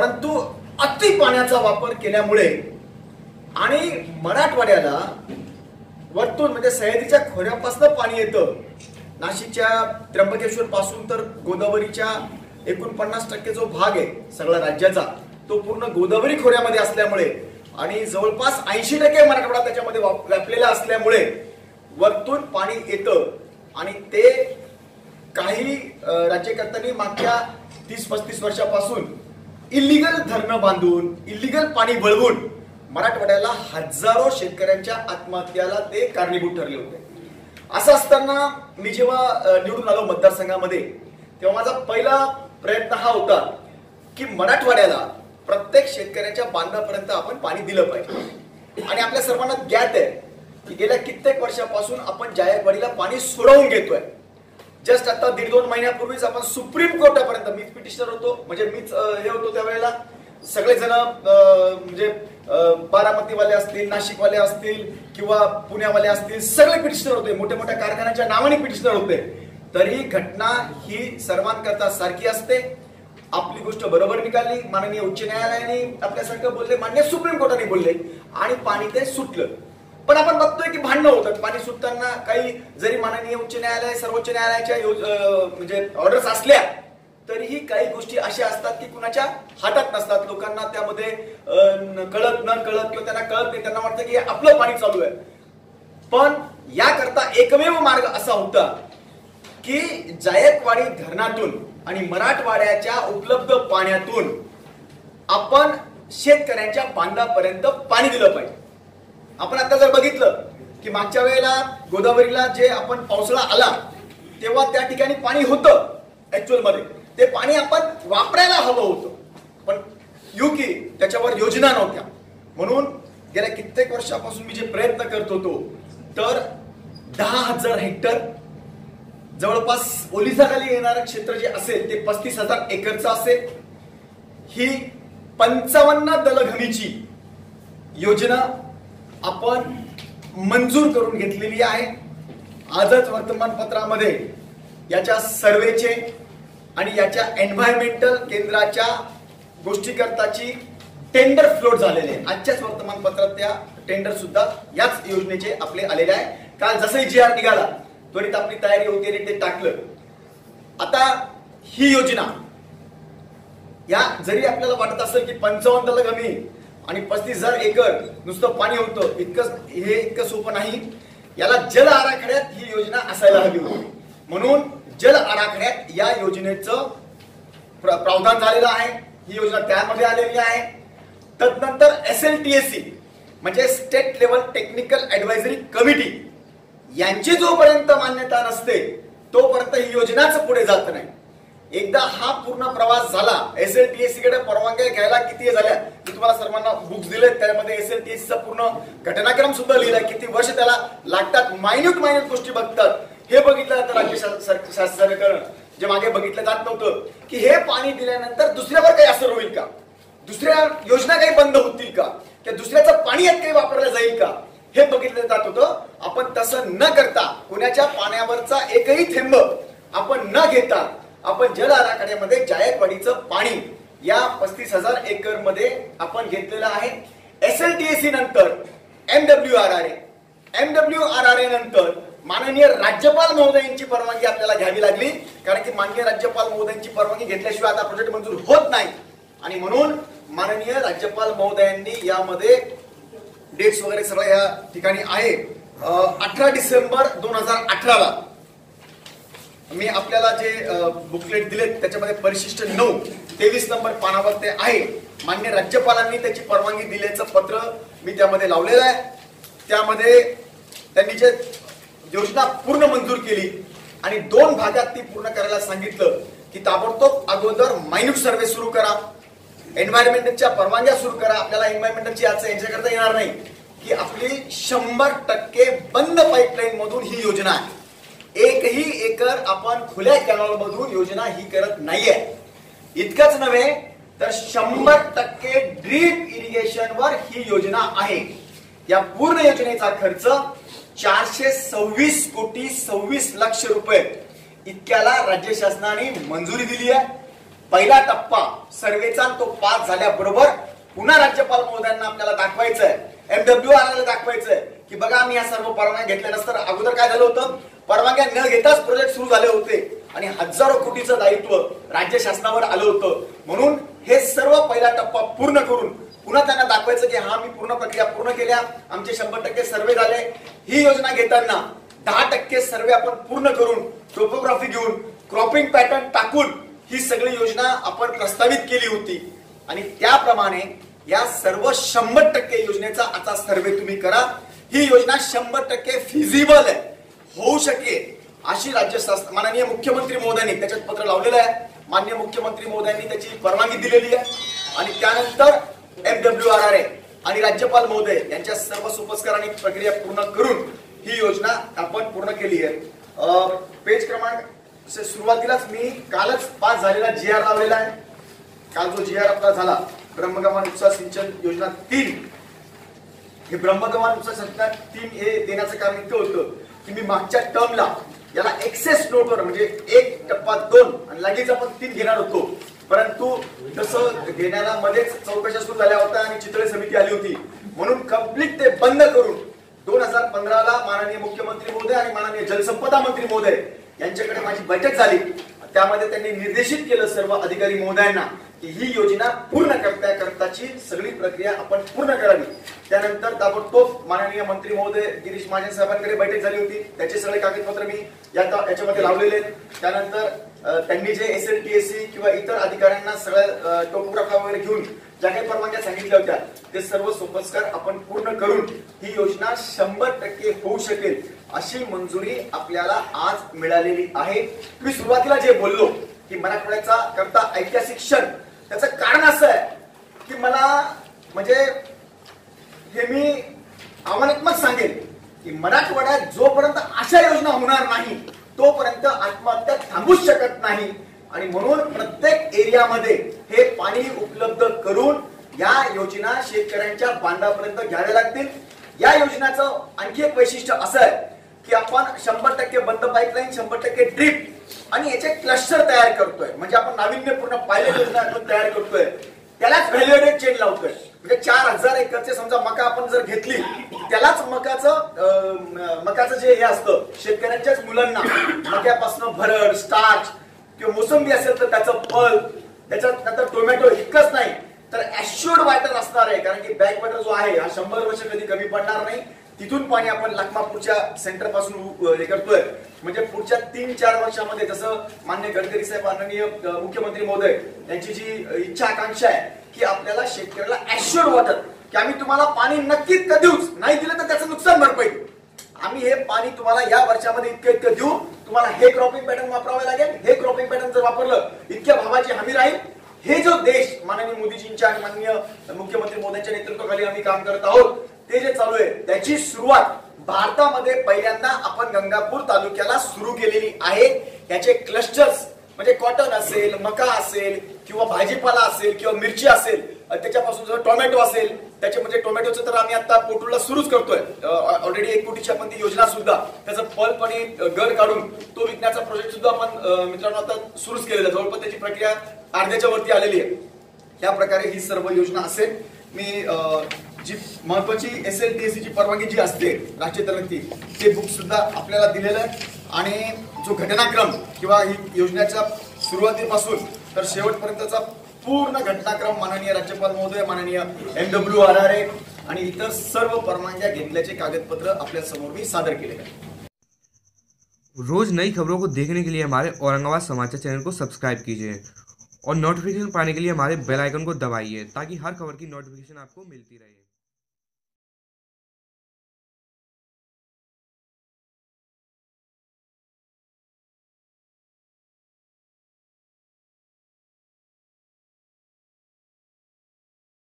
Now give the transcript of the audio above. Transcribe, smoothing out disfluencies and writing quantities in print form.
परंतु अति पाण्याचा वापर केल्यामुळे आणि मराठवाड्याला वरतून म्हणजे सह्याद्रीच्या खोऱ्यापासून पाणी येतं, नाशिकच्या त्र्यंबकेश्वर पासून तर गोदावरीच्या 49% जो भाग आहे सगळ्या राज्याचा तो पूर्ण गोदावरी खोऱ्यामध्ये असल्यामुळे आणि जवळपास 80% मराठवाडा त्याच्यामध्ये व्यापलेला असल्यामुळे वरतून पाणी येतं आणि ते काही राज्यकर्त्यांनी मागच्या 30-35 वर्षापासून इल्लीगल धरणं बांधून इल्लीगल पाणी वळवून मराठवाड्याला हजारो शेतकऱ्यांच्या आत्महत्याला ते कारणीभूत ठरले होते। असं असताना मी जेव्हा निवडून आलो मतदारसंघामध्ये तेव्हा माझा पहिला प्रयत्न हा होता की मराठवाड्याला प्रत्येक शेतकऱ्याच्या बांधापर्यंत आपण पाणी दिलं पाहिजे। आणि आपल्या सर्वांना ज्ञात आहे की गेल्या कित्येक वर्षापासून आपण जायकवाडीला पाणी सोडवून घेतोय। जस्ट आता 1.5-2 महिन्यापूर्वीच आपण सुप्रीम कोर्टापर्यंत, मीच पिटिशनर होतो, म्हणजे मीच हे होतो त्यावेळेला, सगळेजण म्हणजे बारामतीवाले असतील, नाशिकवाले असतील किंवा पुण्यावाले असतील, सगळे पिटिशनर होते, मोठ्या मोठ्या कारखान्याच्या नावाने पिटिशनर होते। तरी घटना ही सर्वांकरता सारखी असते। आपली गोष्ट बरोबर निकाली, माननीय उच्च न्यायालयाने आपल्यासारखं बोलले, माननीय सुप्रीम कोर्टाने बोलले आणि पाणी ते सुटलं। पण आपण बघतोय की भांडणं होतात पाणी सुटताना। काही जरी माननीय उच्च न्यायालय सर्वोच्च न्यायालयाच्या म्हणजे ऑर्डर्स असल्या तरीही काही गोष्टी अशा असतात की कुणाच्या हातात नसतात। लोकांना त्यामध्ये कळत न कळत किंवा त्यांना कळत नाही, त्यांना वाटतं की आपलं पाणी चालू आहे। पण याकरता एकमेव मार्ग असा होता की जायकवाडी धरणातून आणि मराठवाड्याच्या उपलब्ध पाण्यातून आपण शेतकऱ्यांच्या बांधापर्यंत पाणी दिलं पाहिजे। आपण आता जर बघितलं की मागच्या वेळेला गोदावरीला जे आपण पावसाळा आला तेव्हा त्या ठिकाणी पाणी होतं, ऍक्च्युअल मध्ये ते पाणी आपण वापरायला हवं होतं, पण की त्याच्यावर योजना नव्हत्या। म्हणून गेल्या कित्येक वर्षापासून मी जे प्रयत्न करत होतो तर 10,000 हेक्टर जवळपास ओलिसाखाली येणारं क्षेत्र जे असेल ते 35,000 एकरचं असेल। ही 55 दलघमीची योजना आपण मंजूर करून घेतलेली आहे। आजच वर्तमानपत्रामध्ये याच्या सर्वेचे आणि याच्या एन्व्हायरमेंटल केंद्राच्या गोष्टीकरताची टेंडर फ्लोट झालेले, आजच्याच वर्तमानपत्रात त्या टेंडर सुद्धा याच योजनेचे आपले आलेले आहे। काल जसंही GR निघाला त्वरित आपली तयारी होती आणि ते टाकलं। आता ही योजना या जरी आपल्याला वाटत असेल की 55 दलघमी आणि 35,000 एकर नुसतं पाणी होतं, इतकं सोपं नाही। याला जल आराखड्यात ही योजना असायला हवी होती, म्हणून जल आराखड्यात या योजनेचं प्रावधान झालेलं आहे। ही योजना त्यामध्ये आलेली आहे। तदनंतर SLTAC म्हणजे state level technical advisory committee यांची जोपर्यंत मान्यता नसते तोपर्यंत ही योजनाच पुढे जात नाही। एकदा हा पूर्ण प्रवास झाला, SLTAC कडे परवानग्या घ्यायला किती झाल्या, मी तुम्हाला सर्वांना बुक्स दिले, त्यामध्ये SLTAC चा पूर्ण घटनाक्रम सुद्धा लिहिलाय, किती वर्ष त्याला लागतात, मायन्यूट गोष्टी बघतात। हे बघितलं तर राज्य शासनाकडे जे मागे बघितलं जात नव्हतं की हे पाणी दिल्यानंतर दुसऱ्यावर काही असर होईल का, दुसऱ्या योजना काही बंद होतील का, त्या दुसऱ्याचं पाणी यात काही वापरलं जाईल का, हे बघितलं जात होतं। आपण तसं न करता पुण्याच्या पाण्यावरचा एकही थेंब आपण न घेता आपण जल आराखड्यामध्ये जायकवाडीचं पाणी या 35,000 एकर मध्ये आपण घेतलेलं आहे। SLTAC नंतर MWRRA नंतर माननीय राज्यपाल महोदयांची परवानगी आपल्याला घ्यावी लागली, कारण की माननीय राज्यपाल महोदयांची परवानगी घेतल्याशिवाय आता प्रोजेक्ट मंजूर होत नाही। आणि म्हणून माननीय राज्यपाल महोदयांनी यामध्ये डेट्स वगैरे सगळं या ठिकाणी आहे। 18 डिसेंबर 2018 ला मी आपल्याला जे बुकलेट दिले त्याच्यामध्ये परिशिष्ट 9 23 नंबर पानावर ते आहे। माननीय राज्यपालांनी त्याची परवानगी दिल्याचं पत्र मी त्यामध्ये लावलेलं आहे। त्यामध्ये त्यांनी जे योजना पूर्ण मंजूर केली आणि 2 भागात ती पूर्ण करायला सांगितलं की ताबडतोब अगोदर मायन्यूट सर्वे सुरू करा, एन्व्हायरमेंटच्या परवानग्या सुरू करा। आपल्याला एन्व्हायरमेंटची आज यांच्या करता येणार नाही की आपली 100% बंद पाईपलाईन मधून ही योजना आहे। एकही एकर आपण खुल्या कॅनॉल मधून योजना ही करत नाहीये। इतकंच नव्हे तर 100% ड्रीप इरिगेशन वर ही योजना आहे। या पूर्ण योजनेचा खर्च 426 कोटी 26 लाख रुपये इतक्याला राज्य शासनाने मंजुरी दिली आहे। पहिला टप्पा सर्वेचा तो पास झाल्याबरोबर पुन्हा राज्यपाल महोदयांना आपल्याला दाखवायचं आहे, MWRला दाखवायचं आहे की बघा आम्ही या सर्व परवानग्या घेतल्यानंतर अगोदर काय झालं होतं, परवानग्या न घेताच प्रोजेक्ट सुरू झाले होते आणि हजारो कोटीचं दायित्व राज्य शासनावर आलं होतं. म्हणून हे सर्व पहिला टप्पा पूर्ण करून पुन्हा त्यांना दाखवायचं की हा मी पूर्ण प्रक्रिया पूर्ण केल्या, आमचे 100% सर्वे झाले. ही योजना घेताना 10% सर्वे आपण पूर्ण करून टोपोग्राफी घेऊन क्रॉपिंग पॅटर्न टाकून ही सगळी योजना आपण प्रस्तावित केली होती आणि त्याप्रमाणे या सर्व 100% योजनेचा आता सर्वे तुम्ही करा. ही योजना 100% फिजिबल आहे, होऊ शकेल अशी राज्य शासन माननीय मुख्यमंत्री महोदयांनी त्याच्यात पत्र लावलेलं आहे. माननीय मुख्यमंत्री महोदयांनी त्याची परवानगी दिलेली आहे आणि त्यानंतर MWRA आणि राज्यपाल महोदय यांच्या सर्व सोपस्कारांनी प्रक्रिया पूर्ण करून ही योजना आपण पूर्ण केली आहे. पेज क्रमांक सुरुवातीलाच मी कालच पास झालेला GR लावलेला आहे. काल जो GR आपला झाला ब्रह्मगमान उपसा सिंचन योजना 3, हे ब्रह्मगमान उपसा सिंचन 3 हे देण्याचं कारण इतकं होतं की मी मागच्या टर्मला याला एक्सेस नोटवर म्हणजे 1.2 आणि लगेच आपण 3 घेणार होतो, परंतु तसं घेण्याला मध्येच चौकशा सुरू झाल्या होत्या आणि चितळे समिती आली होती म्हणून कंप्लीट ते बंद करून 2015ला माननीय मुख्यमंत्री महोदय आणि माननीय जलसंपदा मंत्री महोदय यांच्याकडे माझी बैठक झाली. त्यामध्ये त्यांनी निर्देशित केलं सर्व अधिकारी महोदयांना की ही योजना पूर्ण करताची सगळी प्रक्रिया आपण पूर्ण करावी. त्यानंतर ताबडतोब माननीय मंत्री महोदय गिरीश महाजन साहेबांकडे बैठक झाली होती, त्याचे सगळे कागदपत्र मी याच्यामध्ये लावलेले. त्यानंतर त्यांनी जे SLTSC किंवा इतर अधिकाऱ्यांना सगळ्या टोपोग्राफा वगैरे घेऊन ज्या काही परवानग्या सांगितल्या होत्या ते सर्व सोपस्कार आपण पूर्ण करून ही योजना 100% होऊ शकेल अशी मंजुरी आपल्याला आज मिळालेली आहे. मी सुरुवातीला जे बोललो की मराठवाड्याचा करता ऐतिहासिक क्षण, त्याचं कारण असं आहे की मला म्हणजे हे मी आव्हानात्मक सांगेन की मराठवाड्यात जोपर्यंत अशा योजना होणार नाही तोपर्यंत आत्महत्या थांबूच शकत नाही आणि म्हणून प्रत्येक एरियामध्ये हे पाणी उपलब्ध करून या योजना शेतकऱ्यांच्या बांधापर्यंत घ्याव्या लागतील. या योजनेचं आणखी एक वैशिष्ट्य असं आहे की आपण 100% बंद पाईपलाईन, 100% ड्रीप आणि याचे क्लस्टर तयार करतोय. म्हणजे आपण नाविन्यपूर्ण पायलट योजना तयार करतोय, त्यालाच व्हॅल्युएटेड चेन लावतोय. म्हणजे 4000 एकरचे समजा मका आपण जर घेतली, त्यालाच मकाचं जे हे असतं शेतकऱ्यांच्याच मुलांना मक्यापासून भरड, स्टार्च किंवा मोसंबी असेल तर त्याचं फळ, त्याच्यात नंतर टोमॅटो इतकंच नाही तर ऍश्युअर्ड वॉटर असणार आहे. कारण की बॅक वॉटर जो आहे हा 100 वर्ष कधी कमी पडणार नाही. तिथून पाणी आपण लखमापूरच्या सेंटर पासून हे करतोय. म्हणजे पुढच्या 3-4 वर्षामध्ये जसं माननीय गडकरी साहेब माननीय मुख्यमंत्री महोदय यांची जी इच्छा आकांक्षा आहे की आपल्याला शेतकऱ्याला ऍश्युअर्ड वॉटर की आम्ही तुम्हाला पाणी नक्कीच देऊच, नाही दिलं तर त्याचं नुकसान भरपाई, आम्ही हे पाणी तुम्हाला या वर्षामध्ये इतकं देऊ, तुम्हाला हे क्रॉपिंग पॅटर्न वापरावे लागेल, हे क्रॉपिंग पॅटर्न जर वापरलं इतक्या भावाची हमी राहील. हे जो देश माननीय मोदीजींच्या आणि माननीय मुख्यमंत्री मोदींच्या नेतृत्वाखाली आम्ही काम करत आहोत ते जे चालू आहे त्याची सुरुवात भारतामध्ये पहिल्यांदा आपण गंगापूर तालुक्याला सुरू केलेली आहे. याचे क्लस्टर्स म्हणजे कॉटन असेल, मका असेल किंवा भाजीपाला असेल किंवा मिरची असेल, त्याच्यापासून जर टोमॅटो असेल त्याचे म्हणजे टोमॅटोचं तर आम्ही आता पोटूला सुरूच करतोय. ऑलरेडी 1 कोटीची आपण ती योजना सुद्धा त्याचं पल्प आणि गर काढून तो विकण्याचा प्रोजेक्ट सुद्धा आपण मित्रांनो आता सुरूच केलेला, जवळपास त्याची प्रक्रिया अर्ध्याच्या वरती आलेली आहे. या प्रकारे ही सर्व योजना असेल. मी जी महत्वाची SLTSC ची परवानगी जी असते राष्ट्रीय तलगती ते बुक सुद्धा आपल्याला दिलेलं आहे आणि जो घटनाक्रम किंवा ही योजनेच्या सुरुवातीपासून तर शेवटपर्यंतचा पूर्ण घटनाक्रम माननीय राज्यपाल महोदय, माननीय MWRA आणि इतर सर्व परवानग्या घेतल्याचे कागदपत्र आपल्या समोर मी सादर केले हैं. रोज नई खबरों को देखने के लिए हमारे औरंगाबाद समाचार चैनल को सब्सक्राइब कीजिए और नोटिफिकेशन पाने के लिए हमारे बेल आइकन को दबाइए ताकि हर खबर की नोटिफिकेशन आपको मिलती रहे.